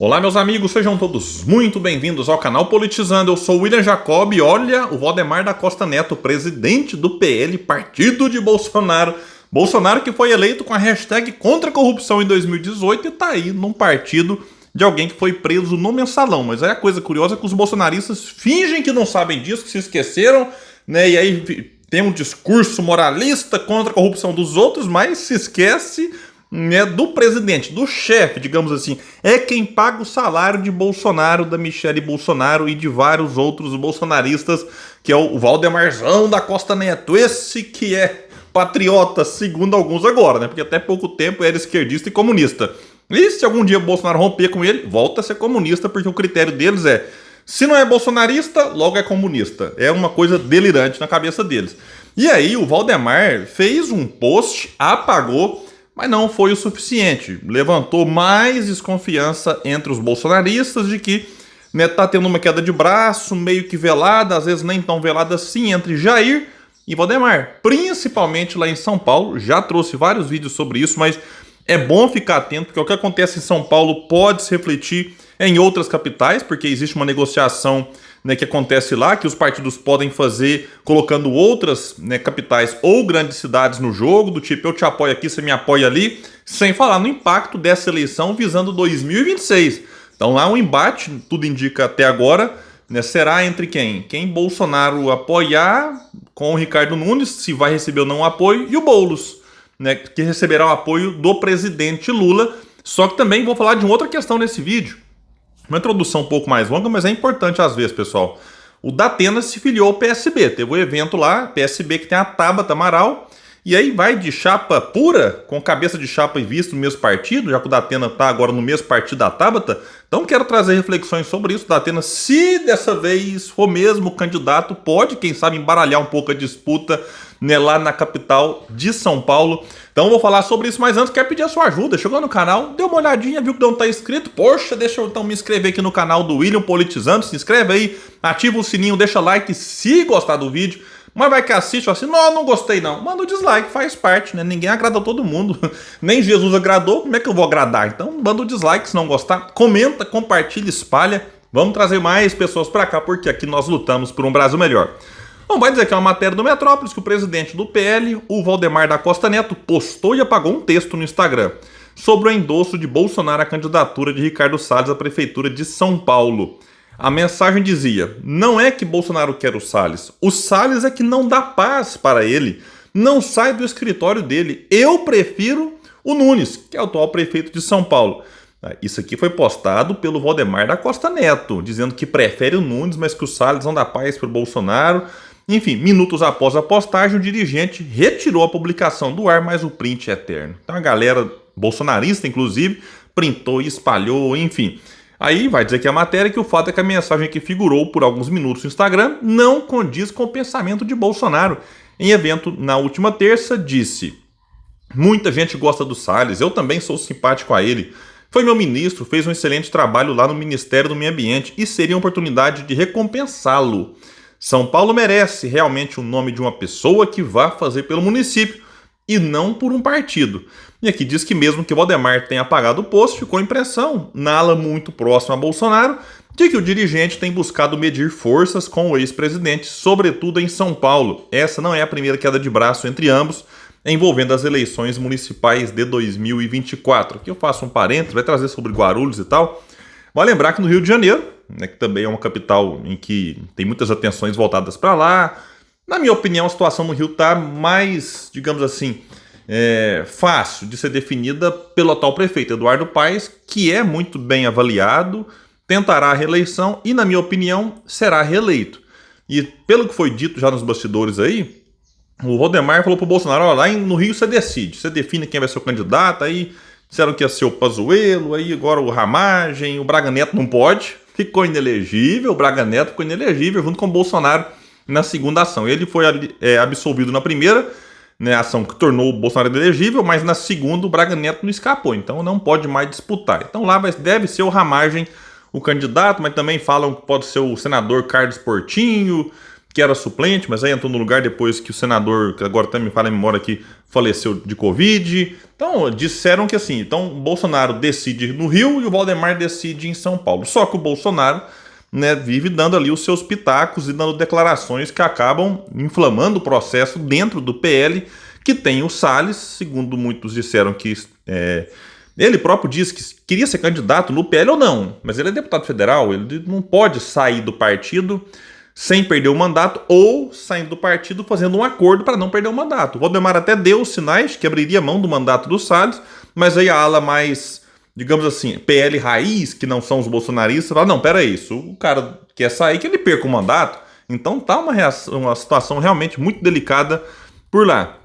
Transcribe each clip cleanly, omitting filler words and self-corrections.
Olá, meus amigos, sejam todos muito bem-vindos ao canal Politizando. Eu sou o William Jacob e olha o Valdemar da Costa Neto, presidente do PL, partido de Bolsonaro. Bolsonaro que foi eleito com a hashtag contra a corrupção em 2018 e tá aí num partido de alguém que foi preso no mensalão. Mas aí a coisa curiosa é que os bolsonaristas fingem que não sabem disso, que se esqueceram, né? E aí tem um discurso moralista contra a corrupção dos outros, mas se esquece, né, do presidente, do chefe, digamos assim. É quem paga o salário de Bolsonaro, da Michele Bolsonaro e de vários outros bolsonaristas, que é o Valdemarzão da Costa Neto. Esse que é patriota, segundo alguns agora, né? Porque até pouco tempo era esquerdista e comunista. E se algum dia o Bolsonaro romper com ele, volta a ser comunista, porque o critério deles é: se não é bolsonarista, logo é comunista. É uma coisa delirante na cabeça deles. E aí o Valdemar fez um post, apagou, mas não foi o suficiente. Levantou mais desconfiança entre os bolsonaristas de que, né, tá tendo uma queda de braço, meio que velada, às vezes nem tão velada assim, entre Jair e Valdemar. Principalmente lá em São Paulo. Já trouxe vários vídeos sobre isso, mas é bom ficar atento, porque o que acontece em São Paulo pode se refletir em outras capitais, porque existe uma negociação, né, que acontece lá, que os partidos podem fazer colocando outras, né, capitais ou grandes cidades no jogo, do tipo eu te apoio aqui, você me apoia ali, sem falar no impacto dessa eleição visando 2026. Então lá um embate, tudo indica até agora, né, será entre quem? Quem Bolsonaro apoiar com o Ricardo Nunes, se vai receber ou não o apoio, e o Boulos, né, que receberá o apoio do presidente Lula. Só que também vou falar de uma outra questão nesse vídeo. Uma introdução um pouco mais longa, mas é importante às vezes, pessoal. O Datena se filiou ao PSB. Teve um evento lá, PSB, que tem a Tabata Amaral. E aí vai de chapa pura, com cabeça de chapa e visto no mesmo partido, já que o Datena está agora no mesmo partido da Tabata. Então quero trazer reflexões sobre isso. O Datena, se dessa vez for mesmo candidato, pode, quem sabe, embaralhar um pouco a disputa, né, lá na capital de São Paulo. Então eu vou falar sobre isso, mas antes quero pedir a sua ajuda. Chegou no canal, deu uma olhadinha, viu que não está inscrito? Poxa, deixa eu então me inscrever aqui no canal do William Politizando. Se inscreve aí, ativa o sininho, deixa like se gostar do vídeo. Mas vai que assiste, fala assim, não gostei não. Manda o dislike, faz parte, né? Ninguém agrada todo mundo. Nem Jesus agradou, como é que eu vou agradar? Então manda o dislike se não gostar. Comenta, compartilha, espalha. Vamos trazer mais pessoas pra cá, porque aqui nós lutamos por um Brasil melhor. Bom, vai dizer que é uma matéria do Metrópolis que o presidente do PL, o Valdemar da Costa Neto, postou e apagou um texto no Instagram sobre o endosso de Bolsonaro à candidatura de Ricardo Salles à prefeitura de São Paulo. A mensagem dizia: não é que Bolsonaro quer o Salles é que não dá paz para ele, não sai do escritório dele. Eu prefiro o Nunes, que é o atual prefeito de São Paulo. Isso aqui foi postado pelo Valdemar da Costa Neto, dizendo que prefere o Nunes, mas que o Salles não dá paz para o Bolsonaro. Enfim, minutos após a postagem, o dirigente retirou a publicação do ar, mas o print é eterno. Então a galera bolsonarista, inclusive, printou e espalhou, enfim. Aí vai dizer que a matéria, que o fato é que a mensagem que figurou por alguns minutos no Instagram não condiz com o pensamento de Bolsonaro. Em evento na última terça, disse: muita gente gosta do Salles, eu também sou simpático a ele. Foi meu ministro, fez um excelente trabalho lá no Ministério do Meio Ambiente e seria uma oportunidade de recompensá-lo. São Paulo merece realmente o nome de uma pessoa que vá fazer pelo município e não por um partido. E aqui diz que mesmo que Valdemar tenha apagado o post, ficou a impressão, na ala muito próxima a Bolsonaro, de que o dirigente tem buscado medir forças com o ex-presidente, sobretudo em São Paulo. Essa não é a primeira queda de braço entre ambos, envolvendo as eleições municipais de 2024. Aqui eu faço um parênteses, vai trazer sobre Guarulhos e tal. Vale lembrar que no Rio de Janeiro, né, que também é uma capital em que tem muitas atenções voltadas para lá, na minha opinião, a situação no Rio está mais, digamos assim, fácil de ser definida pelo atual prefeito, Eduardo Paes, que é muito bem avaliado, tentará a reeleição e, na minha opinião, será reeleito. E pelo que foi dito já nos bastidores aí, o Valdemar falou para o Bolsonaro: ó, lá no Rio você decide, você define quem vai ser o candidato. Aí disseram que ia ser o Pazuello, aí agora o Ramagem, o Braga Neto não pode, ficou inelegível, o Braga Neto ficou inelegível junto com o Bolsonaro na segunda ação. Ele foi absolvido na primeira, né, ação que tornou o Bolsonaro inelegível, mas na segunda o Braga Neto não escapou, então não pode mais disputar. Então lá deve ser o Ramagem o candidato, mas também falam que pode ser o senador Carlos Portinho. que era suplente, mas aí entrou no lugar depois que o senador, que agora até me fala a memória aqui, faleceu de Covid. Então, disseram que assim, então o Bolsonaro decide no Rio e o Valdemar decide em São Paulo. Só que o Bolsonaro, né, vive dando ali os seus pitacos e dando declarações que acabam inflamando o processo dentro do PL, que tem o Salles, segundo muitos disseram que ele próprio disse que queria ser candidato no PL ou não, mas ele é deputado federal, ele não pode sair do partido sem perder o mandato ou saindo do partido fazendo um acordo para não perder o mandato. O Valdemar até deu sinais que abriria mão do mandato do Salles, mas aí a ala mais, digamos assim, PL raiz, que não são os bolsonaristas, fala, não, peraí, isso, o cara quer sair, que ele perca o mandato. Então tá uma situação realmente muito delicada por lá.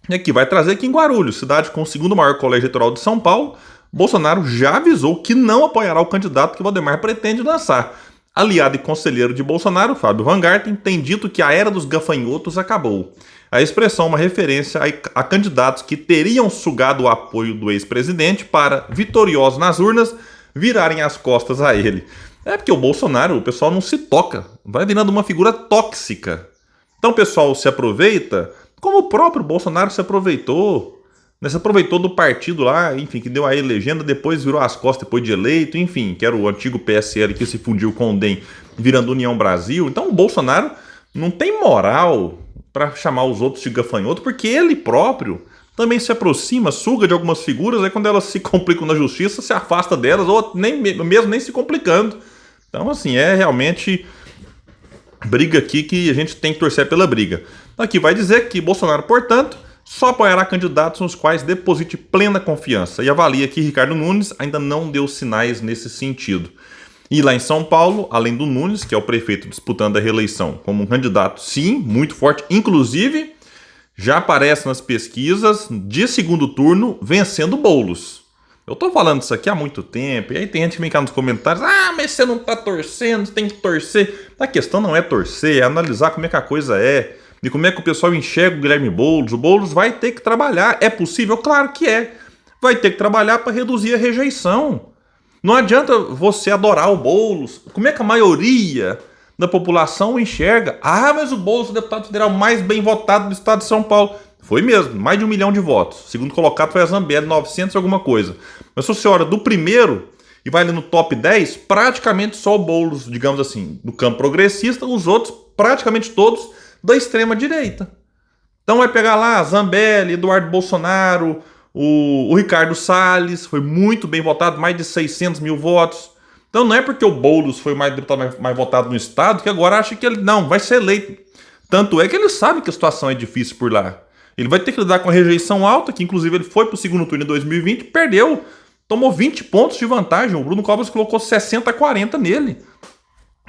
E aqui vai trazer aqui em Guarulhos, cidade com o segundo maior colégio eleitoral de São Paulo, Bolsonaro já avisou que não apoiará o candidato que Valdemar pretende lançar. Aliado e conselheiro de Bolsonaro, Fábio Van Garten, tem dito que a era dos gafanhotos acabou. A expressão é uma referência a candidatos que teriam sugado o apoio do ex-presidente para, vitoriosos nas urnas, virarem as costas a ele. É porque o Bolsonaro, o pessoal não se toca, vai virando uma figura tóxica. Então o pessoal se aproveita, como o próprio Bolsonaro se aproveitou. Se aproveitou do partido lá, enfim, que deu a ele legenda, depois virou as costas depois de eleito, enfim, que era o antigo PSL que se fundiu com o DEM, virando União Brasil. Então o Bolsonaro não tem moral para chamar os outros de gafanhoto, porque ele próprio também se aproxima, suga de algumas figuras, aí quando elas se complicam na justiça, se afasta delas, ou nem se complicando. Então, assim, é realmente briga aqui que a gente tem que torcer pela briga. Aqui vai dizer que Bolsonaro, portanto, só apoiará candidatos nos quais deposite plena confiança e avalia que Ricardo Nunes ainda não deu sinais nesse sentido. E lá em São Paulo, além do Nunes, que é o prefeito disputando a reeleição como um candidato, sim, muito forte, inclusive já aparece nas pesquisas de segundo turno vencendo Boulos. Eu tô falando isso aqui há muito tempo, e aí tem gente que vem cá nos comentários, mas você não tá torcendo, você tem que torcer. A questão não é torcer, é analisar como é que a coisa é. E como é que o pessoal enxerga o Guilherme Boulos. O Boulos vai ter que trabalhar. É possível? Claro que é. Vai ter que trabalhar para reduzir a rejeição. Não adianta você adorar o Boulos. Como é que a maioria da população enxerga? Mas o Boulos é o deputado federal mais bem votado do estado de São Paulo. Foi mesmo, mais de 1 milhão de votos. O segundo colocado foi a Zambelli, 900 alguma coisa. Mas se você olha do primeiro e vai ali no top 10, praticamente só o Boulos, digamos assim, do campo progressista, os outros, praticamente todos, da extrema-direita. Então vai pegar lá Zambelli, Eduardo Bolsonaro, o Ricardo Salles, foi muito bem votado, mais de 600 mil votos. Então não é porque o Boulos foi mais deputado mais votado no estado que agora acha que ele não vai ser eleito. Tanto é que ele sabe que a situação é difícil por lá. Ele vai ter que lidar com a rejeição alta, que inclusive ele foi para o segundo turno em 2020, perdeu, tomou 20 pontos de vantagem. O Bruno Covas colocou 60-40 nele.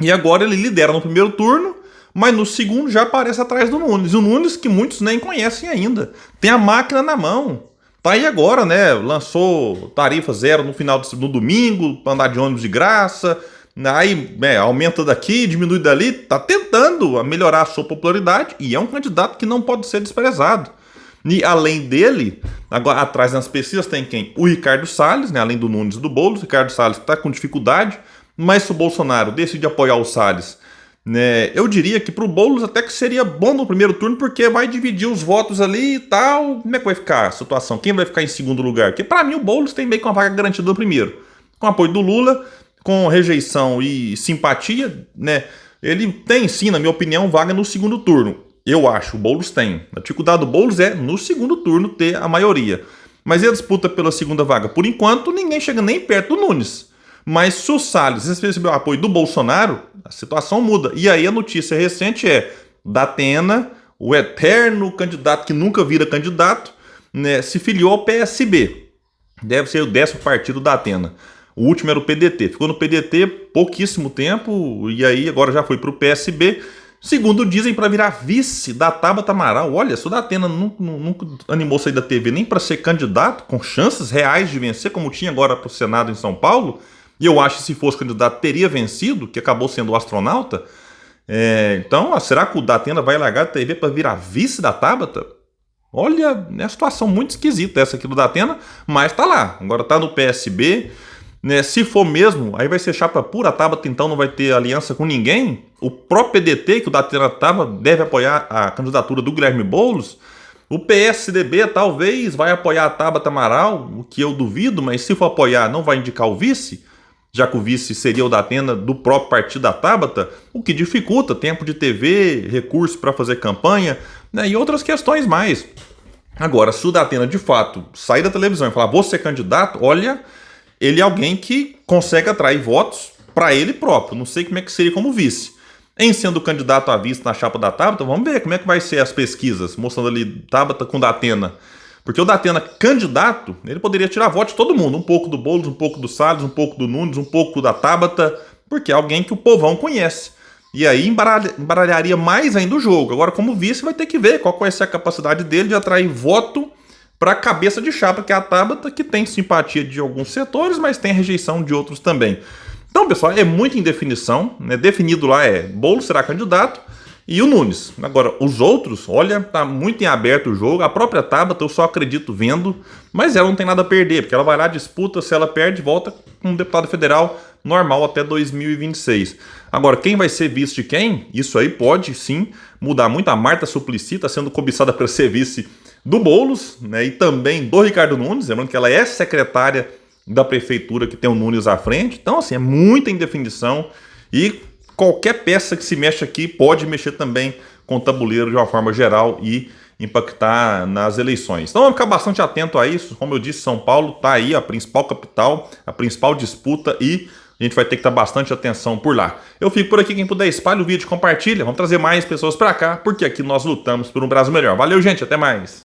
E agora ele lidera no primeiro turno, mas no segundo já aparece atrás do Nunes. O Nunes que muitos nem conhecem ainda. Tem a máquina na mão. Tá aí agora, né? Lançou tarifa zero no domingo, para andar de ônibus de graça. Aí aumenta daqui, diminui dali. Tá tentando melhorar a sua popularidade e é um candidato que não pode ser desprezado. E além dele, agora atrás nas pesquisas tem quem? O Ricardo Salles, né? Além do Nunes e do Boulos. O Ricardo Salles está com dificuldade, mas se o Bolsonaro decide apoiar o Salles, né, eu diria que pro Boulos até que seria bom no primeiro turno, porque vai dividir os votos ali e tal. Como é que vai ficar a situação? Quem vai ficar em segundo lugar? Porque para mim o Boulos tem meio que uma vaga garantida no primeiro. Com apoio do Lula, com rejeição e simpatia, né? Ele tem sim, na minha opinião, vaga no segundo turno. Eu acho, o Boulos tem. A dificuldade do Boulos é no segundo turno ter a maioria. Mas a disputa pela segunda vaga, por enquanto, ninguém chega nem perto do Nunes. Mas se o Salles receber o apoio do Bolsonaro, a situação muda. E aí a notícia recente é Datena, o eterno candidato que nunca vira candidato, né, se filiou ao PSB. Deve ser o 10º partido da Datena. O último era o PDT. Ficou no PDT pouquíssimo tempo e aí agora já foi para o PSB. Segundo dizem, para virar vice da Tabata Amaral. Olha, se o Datena nunca animou sair da TV nem para ser candidato, com chances reais de vencer, como tinha agora para o Senado em São Paulo, e eu acho que se fosse candidato teria vencido, que acabou sendo o astronauta. Então, será que o Datena vai largar a TV para virar vice da Tabata? Olha, é uma situação muito esquisita essa aqui do Datena, mas tá lá. Agora tá no PSB. né? Se for mesmo, aí vai ser chapa pura, a Tabata então não vai ter aliança com ninguém. O próprio PDT, que o Datena estava, deve apoiar a candidatura do Guilherme Boulos. O PSDB talvez vai apoiar a Tabata Amaral, o que eu duvido, mas se for apoiar, não vai indicar o vice, já que o vice seria o Datena do próprio partido da Tabata, o que dificulta tempo de TV, recurso para fazer campanha, né, e outras questões mais. Agora, se o Datena de fato sair da televisão e falar vou ser candidato, olha, ele é alguém que consegue atrair votos para ele próprio. Não sei como é que seria como vice. Em sendo candidato a vice na chapa da Tabata, vamos ver como é que vai ser as pesquisas, mostrando ali Tabata com Datena. Porque o Datena candidato, ele poderia tirar voto de todo mundo. Um pouco do Boulos, um pouco do Salles, um pouco do Nunes, um pouco da Tabata, porque é alguém que o povão conhece. E aí embaralharia mais ainda o jogo. Agora, como vice, vai ter que ver qual vai ser a capacidade dele de atrair voto para a cabeça de chapa, que é a Tabata, que tem simpatia de alguns setores, mas tem rejeição de outros também. Então, pessoal, é muita indefinição, né? Definido lá é Boulos será candidato e o Nunes. Agora, os outros, olha, tá muito em aberto o jogo. A própria Tabata eu só acredito vendo, mas ela não tem nada a perder, porque ela vai lá, disputa, se ela perde, volta com um deputado federal normal até 2026. Agora, quem vai ser vice de quem? Isso aí pode, sim, mudar muito. A Marta Suplicy está sendo cobiçada para ser vice do Boulos, né? E também do Ricardo Nunes, lembrando que ela é secretária da prefeitura que tem o Nunes à frente. Então, assim, é muita indefinição e qualquer peça que se mexe aqui pode mexer também com o tabuleiro de uma forma geral e impactar nas eleições. Então vamos ficar bastante atento a isso. Como eu disse, São Paulo está aí a principal capital, a principal disputa e a gente vai ter que dar bastante atenção por lá. Eu fico por aqui, quem puder espalhe o vídeo, compartilha. Vamos trazer mais pessoas para cá, porque aqui nós lutamos por um Brasil melhor. Valeu, gente, até mais.